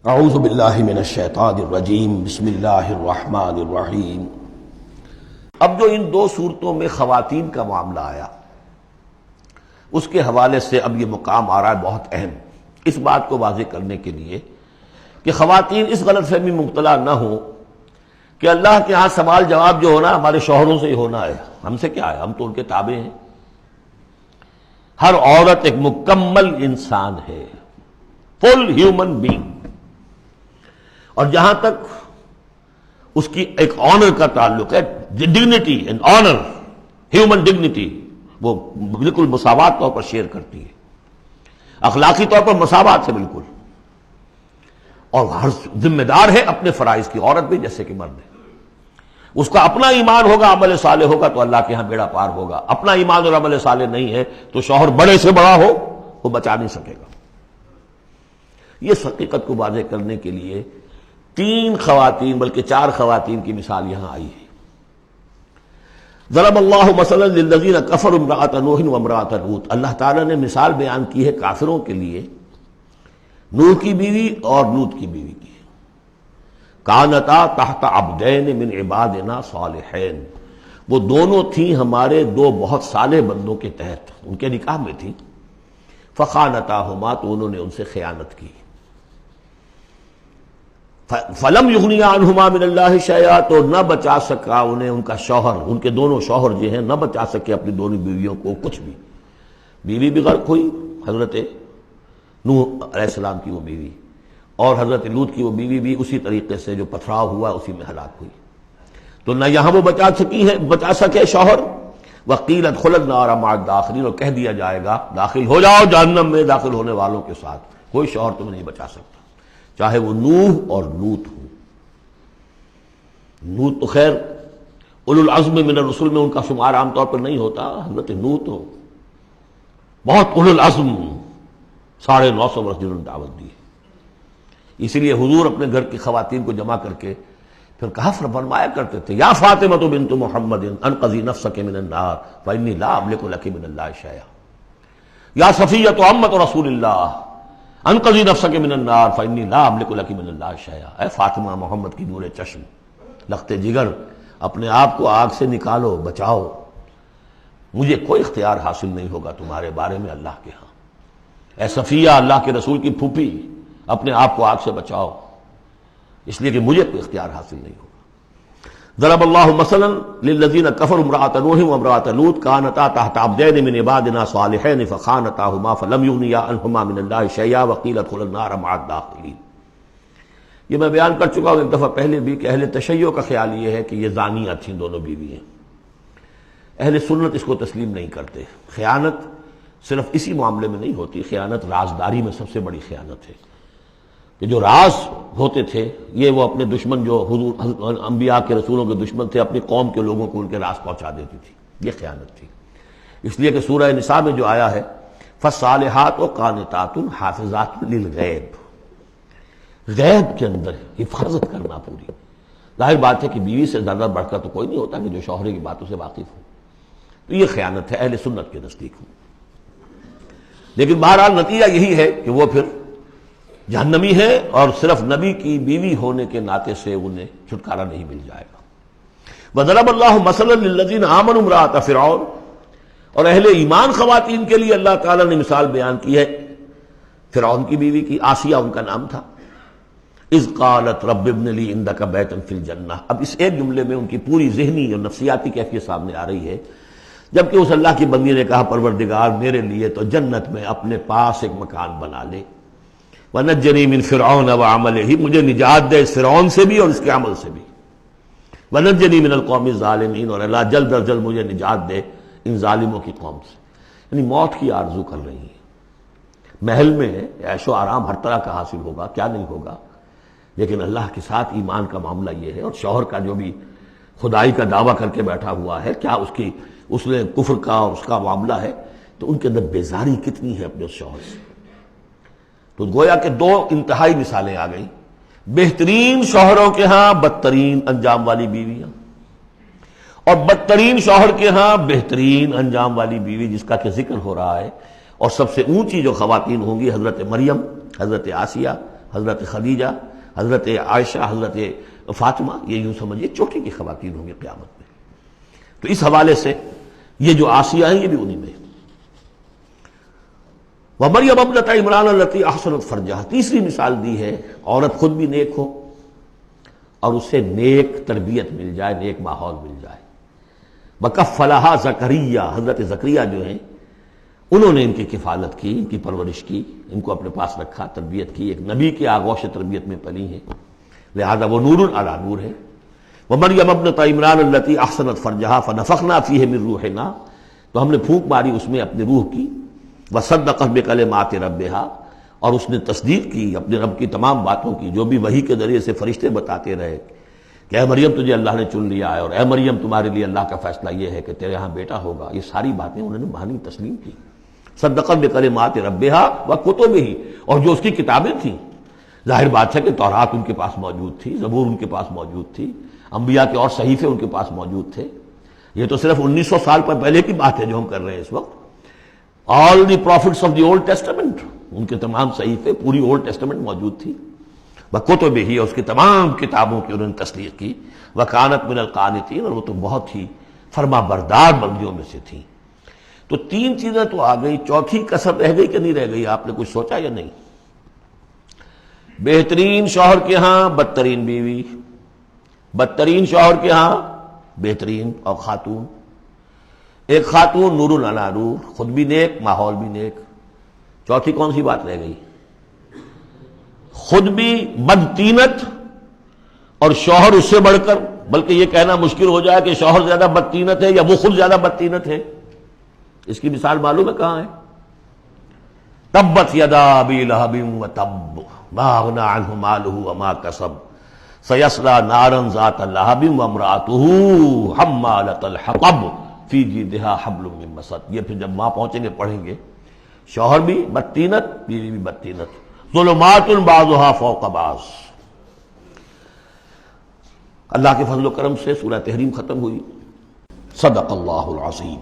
اعوذ باللہ من الشیطان الرجیم بسم اللہ الرحمن الرحیم۔ اب جو ان دو صورتوں میں خواتین کا معاملہ آیا، اس کے حوالے سے اب یہ مقام آ رہا ہے بہت اہم، اس بات کو واضح کرنے کے لیے کہ خواتین اس غلط فہمی میں مبتلا نہ ہوں کہ اللہ کے ہاں سوال جواب جو ہونا ہمارے شوہروں سے ہی ہونا ہے، ہم سے کیا ہے، ہم تو ان کے تابع ہیں۔ ہر عورت ایک مکمل انسان ہے، فل ہیومن بینگ، اور جہاں تک اس کی ایک آنر کا تعلق ہے، dignity and honour, human dignity, وہ بالکل مساوات طور پر شیئر کرتی ہے، اخلاقی طور پر مساوات ہے بالکل، اور ہر ذمہ دار ہے اپنے فرائض کی، عورت بھی جیسے کہ مرد ہے۔ اس کا اپنا ایمان ہوگا، عمل صالح ہوگا تو اللہ کے ہاں بیڑا پار ہوگا، اپنا ایمان اور عمل صالح نہیں ہے تو شوہر بڑے سے بڑا ہو وہ بچا نہیں سکے گا۔ یہ حقیقت کو واضح کرنے کے لیے تین خواتین بلکہ چار خواتین کی مثال یہاں آئی ہے۔ ضرب اللہ مثلا للذین کفروا امرأۃ نوح وامرأۃ لوط، اللہ تعالیٰ نے مثال بیان کی ہے کافروں کے لیے نوح کی بیوی اور لوط کی بیوی کی۔ کانتا تحت عبدین من عبادنا صالحین، وہ دونوں تھیں ہمارے دو بہت صالح بندوں کے تحت، ان کے نکاح میں تھیں۔ فخانتاہما، تو انہوں نے ان سے خیانت کی۔ فلم یغنیا عنہما من اللہ شیئا، تو نہ بچا سکا انہیں ان کا شوہر، ان کے دونوں شوہر جو ہیں نہ بچا سکے اپنی دونوں بیویوں کو کچھ بھی۔ بیوی بھی غرق ہوئی، حضرت نوح علیہ السلام کی وہ بیوی، اور حضرت لوط کی وہ بیوی بھی اسی طریقے سے جو پتھراؤ ہوا اسی میں ہلاک ہوئی۔ تو نہ یہاں وہ بچا سکے شوہر، وقیل ادخلوا النار مع الداخلین، اور کہہ دیا جائے گا داخل ہو جاؤ جہنم میں داخل ہونے والوں کے ساتھ، کوئی شوہر تمہیں نہیں بچا سکتا، چاہے وہ نوح اور لوط ہو۔ لوط تو خیر اولو العزم من الرسل میں ان کا شمار عام طور پر نہیں ہوتا، حضرت نوح تو بہت اولو العزم، 950 برس جنہوں نے دعوت دی ہے۔ اسی لیے حضور اپنے گھر کی خواتین کو جمع کر کے پھر کہا فرمایا کرتے تھے، یا فاطمہ بنت محمد انقذی نفسک من النار فانی لا املک لک من اللہ شیئا، یا صفیہ عمۃ رسول اللہ انقذی نفسک من النار فانی لا املک لک من اللہ شیئا، اے فاطمہ محمد کی نور چشم، لخت جگر، اپنے آپ کو آگ سے نکالو، بچاؤ، مجھے کوئی اختیار حاصل نہیں ہوگا تمہارے بارے میں اللہ کے ہاں۔ اے صفیہ، اللہ کے رسول کی پھوپھی، اپنے آپ کو آگ سے بچاؤ، اس لیے کہ مجھے کوئی اختیار حاصل نہیں ہوگا۔ ضرب اللہ مثلا للذین کفروا امرأۃ نوح وامرأۃ لوط کانتا تحت عبدین من عبادنا صالحین فخانتاہما فلم یغنیا عنہما من اللہ شیئا وقیل ادخلوا النار مع الداخلین۔ یہ میں بیان کر چکا ہوں ایک دفعہ پہلے بھی کہ اہل تشیع کا خیال یہ ہے کہ یہ زانیہ تھیں دونوں بیوییں، اہل سنت اس کو تسلیم نہیں کرتے۔ خیانت صرف اسی معاملے میں نہیں ہوتی، خیانت رازداری میں سب سے بڑی خیانت ہے، کہ جو راز ہوتے تھے یہ وہ اپنے دشمن، جو حضور انبیاء کے رسولوں کے دشمن تھے، اپنی قوم کے لوگوں کو ان کے راز پہنچا دیتی تھی، یہ خیانت تھی۔ اس لیے کہ سورہ نساء میں جو آیا ہے فالصالحات قانتات حافظات للغیب، غیب کے اندر حفاظت کرنا پوری۔ ظاہر بات ہے کہ بیوی سے زیادہ بڑھ کر تو کوئی نہیں ہوتا کہ جو شوہر کی باتوں سے واقف ہو، تو یہ خیانت ہے اہل سنت کے نزدیک ہو۔ لیکن بہرحال نتیجہ یہی ہے کہ وہ پھر جہنمی ہے، اور صرف نبی کی بیوی ہونے کے ناطے سے انہیں چھٹکارا نہیں مل جائے گا۔ وضرب اللہ مثلا للذین آمنوا امرأۃ فرعون، اور اہل ایمان خواتین کے لیے اللہ تعالیٰ نے مثال بیان کی ہے فرعون کی بیوی کی، آسیہ ان کا نام تھا۔ اذ قالت رب ابن لی عندک بیتا فی الجنہ، اب اس ایک جملے میں ان کی پوری ذہنی اور نفسیاتی کیفیت سامنے آ رہی ہے، جبکہ اس اللہ کی بندی نے کہا پروردگار میرے لیے تو جنت میں اپنے پاس ایک مکان بنا لے، وَنَجَّنِي مِن فِرْعَوْنَ وَعَمَلِهِ، مجھے نجات دے اس فرعون سے بھی اور اس کے عمل سے بھی، وَنَجَّنِي مِنَ الْقَوْمِ الظَّالِمِينَ، اور اللہ جلد از جلد مجھے نجات دے ان ظالموں کی قوم سے۔ یعنی موت کی آرزو کر رہی ہے، محل میں عیش و آرام ہر طرح کا حاصل ہوگا، کیا نہیں ہوگا، لیکن اللہ کے ساتھ ایمان کا معاملہ یہ ہے، اور شوہر کا جو بھی خدائی کا دعویٰ کر کے بیٹھا ہوا ہے، کیا اس نے کفر کا اور اس کا معاملہ ہے، تو ان کے اندر بیزاری کتنی ہے اپنے اس شوہر سے۔ تو گویا کہ دو انتہائی مثالیں آ گئیں، بہترین شوہروں کے ہاں بدترین انجام والی بیویاں، اور بدترین شوہر کے ہاں بہترین انجام والی بیوی جس کا کہ ذکر ہو رہا ہے، اور سب سے اونچی جو خواتین ہوں گی حضرت مریم، حضرت آسیہ، حضرت خدیجہ، حضرت عائشہ، حضرت فاطمہ، یہ یوں سمجھیے چوٹی کی خواتین ہوں گی قیامت میں۔ تو اس حوالے سے یہ جو آسیہ ہیں یہ بھی انہی میں۔ وَمَرْيَمَ ابْنَتَ عِمْرَانَ الَّتِي أَحْصَنَتْ فَرْجَهَا، تیسری مثال دی ہے، عورت خود بھی نیک ہو اور اسے نیک تربیت مل جائے، نیک ماحول مل جائے۔ وَكَفَّلَهَا زَكَرِيَّا، حضرت زکریا جو ہیں انہوں نے ان کی کفالت کی، ان کی پرورش کی، ان کو اپنے پاس رکھا، تربیت کی، ایک نبی کے آغوش تربیت میں پلی ہیں، لہذا وہ نور علی نور ہے۔ وَمَرْيَمَ ابْنَتَ عِمْرَانَ الَّتِي أَحْصَنَتْ فَرْجَهَا فَنَفَخْنَا فِيهِ مِن رُوحِنَا، تو ہم نے پھونک ماری اس میں اپنی روح کی۔ وَصَدَّقَتْ بِكَلِمَاتِ رَبِّهَا، اور اس نے تصدیق کی اپنے رب کی تمام باتوں کی، جو بھی وحی کے ذریعے سے فرشتے بتاتے رہے کہ اے مریم تجھے اللہ نے چن لیا ہے، اور اے مریم تمہارے لیے اللہ کا فیصلہ یہ ہے کہ تیرے ہاں بیٹا ہوگا، یہ ساری باتیں انہوں نے مانی تسلیم کی۔ صدقت بکلمات ربها وکتبہ، اور جو اس کی کتابیں تھیں، ظاہر بات ہے کہ تورات ان کے پاس موجود تھی، زبور ان کے پاس موجود تھی، انبیاء کے اور صحیفے ان کے پاس موجود تھے۔ یہ تو صرف 1900 سال پر پہلے کی بات ہے جو ہم کر رہے ہیں اس وقت۔ All the prophets of the old testament, ان کے تمام صحیفے، پوری اولڈ ٹیسٹمنٹ موجود تھی۔ وکتبہ، اور اس کی تمام کتابوں کی انہوں نے تصدیق کی۔ وکانت من القانتین، اور وہ تو بہت ہی فرما بردار بندیوں میں سے تھیں۔ تو تین چیزیں تو آ گئی، چوتھی کسر رہ گئی کہ نہیں رہ گئی؟ آپ نے کچھ سوچا یا نہیں؟ بہترین شوہر کے ہاں بدترین بیوی، بدترین شوہر کے ہاں بہترین اور خاتون، ایک خاتون نور علی نور، خود بھی نیک، ماحول بھی نیک۔ چوتھی کون سی بات رہ گئی؟ خود بھی بدتینت اور شوہر اس سے بڑھ کر، بلکہ یہ کہنا مشکل ہو جائے کہ شوہر زیادہ بدتینت ہے یا وہ خود زیادہ بدتینت ہے۔ اس کی مثال معلوم ہے کہاں ہے؟ تبت یدا ابی لہب وتب ما اغنی عنہ مالہ وما کسب سیصلی نارا ذات لہب وامرأتہ حمالۃ الحطب فی جیدہا حبل من مسد۔ یہ پھر جب وہاں پہنچیں گے پڑھیں گے، شوہر بھی بدتینت، بیوی بھی بدتینت، ظلمات بعضها فوق بعض۔ اللہ کے فضل و کرم سے سورہ تحریم ختم ہوئی۔ صدق اللہ العظیم۔